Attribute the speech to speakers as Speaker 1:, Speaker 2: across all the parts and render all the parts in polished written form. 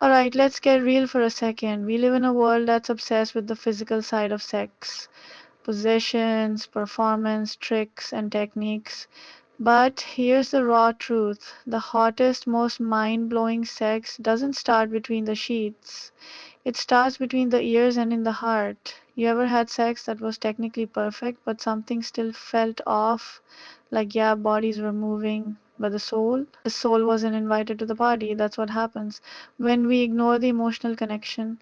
Speaker 1: Alright, let's get real for a second. We live in a world that's obsessed with the physical side of sex. Possessions, performance, tricks, and techniques. But here's the raw truth. The hottest, most mind-blowing sex doesn't start between the sheets. It starts between the ears and in the heart. You ever had sex that was technically perfect, but something still felt off? Like, yeah, bodies were moving, but the soul wasn't invited to the party. That's what happens when we ignore the emotional connection.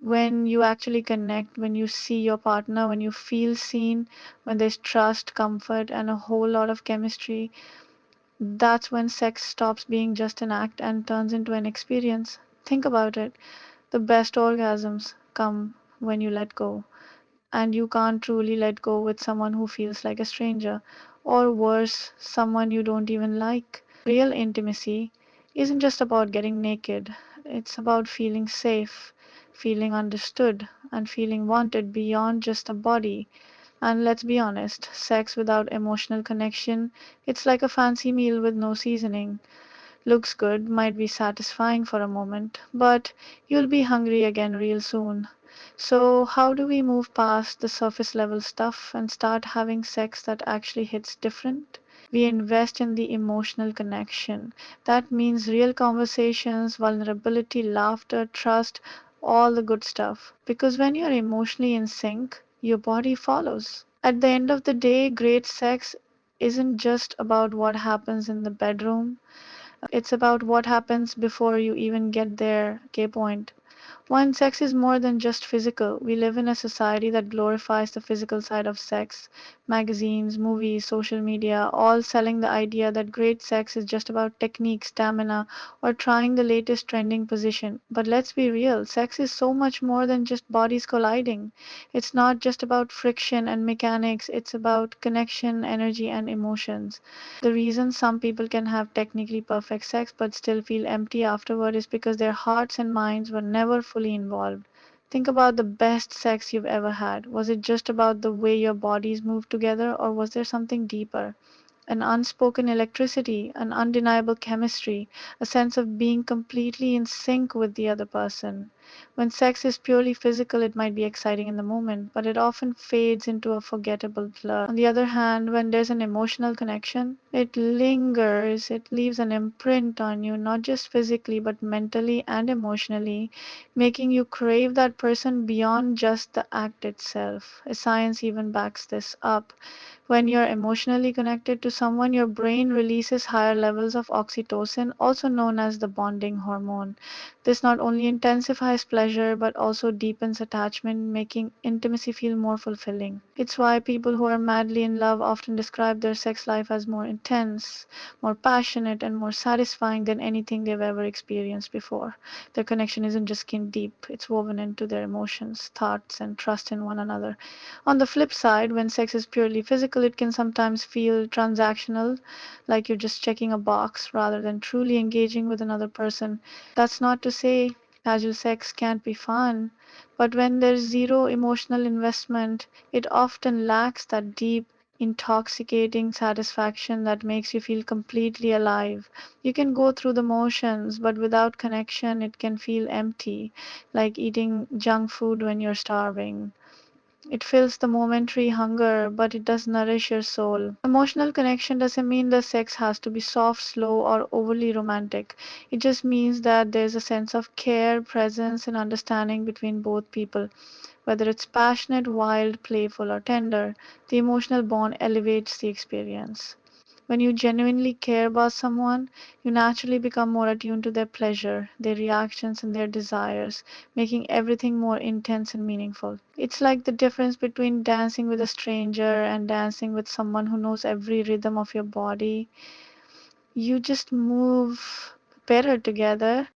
Speaker 1: When you actually connect, when you see your partner, when you feel seen, when there's trust, comfort, and a whole lot of chemistry, that's when sex stops being just an act and turns into an experience. Think about it. The best orgasms come when you let go, and you can't truly let go with someone who feels like a stranger, or worse, someone you don't even like. Real intimacy isn't just about getting naked, it's about feeling safe, feeling understood, and feeling wanted beyond just a body. And let's be honest, sex without emotional connection, it's like a fancy meal with no seasoning. Looks good, might be satisfying for a moment, but you'll be hungry again real soon. So, how do we move past the surface level stuff and start having sex that actually hits different? We invest in the emotional connection. That means real conversations, vulnerability, laughter, trust, all the good stuff. Because when you're emotionally in sync, your body follows. At the end of the day, great sex isn't just about what happens in the bedroom, it's about what happens before you even get there. Okay, point. One, sex is more than just physical. We live in a society that glorifies the physical side of sex. Magazines, movies, social media, all selling the idea that great sex is just about technique, stamina, or trying the latest trending position. But let's be real, sex is so much more than just bodies colliding. It's not just about friction and mechanics, it's about connection, energy, and emotions. The reason some people can have technically perfect sex but still feel empty afterward is because their hearts and minds were never fully involved. Think about the best sex you've ever had. Was it just about the way your bodies moved together, or was there something deeper? An unspoken electricity, an undeniable chemistry, a sense of being completely in sync with the other person. When sex is purely physical, it might be exciting in the moment, but it often fades into a forgettable blur. On the other hand, when there's an emotional connection, it lingers, it leaves an imprint on you, not just physically, but mentally and emotionally, making you crave that person beyond just the act itself. Science even backs this up. When you're emotionally connected to someone, your brain releases higher levels of oxytocin, also known as the bonding hormone. This not only intensifies pleasure but also deepens attachment, making intimacy feel more fulfilling. It's why people who are madly in love often describe their sex life as more intense, more passionate, and more satisfying than anything they've ever experienced before. Their connection isn't just skin deep, it's woven into their emotions, thoughts, and trust in one another. On the flip side, when sex is purely physical, it can sometimes feel transactional, like you're just checking a box rather than truly engaging with another person. That's not to say casual sex can't be fun, but when there's zero emotional investment, it often lacks that deep, intoxicating satisfaction that makes you feel completely alive. You can go through the motions, but without connection, it can feel empty, like eating junk food when you're starving. It fills the momentary hunger, but it does nourish your soul. Emotional connection doesn't mean the sex has to be soft, slow, or overly romantic. It just means that there's a sense of care, presence, and understanding between both people. Whether it's passionate, wild, playful, or tender, the emotional bond elevates the experience. When you genuinely care about someone, you naturally become more attuned to their pleasure, their reactions, and their desires, making everything more intense and meaningful. It's like the difference between dancing with a stranger and dancing with someone who knows every rhythm of your body. You just move better together.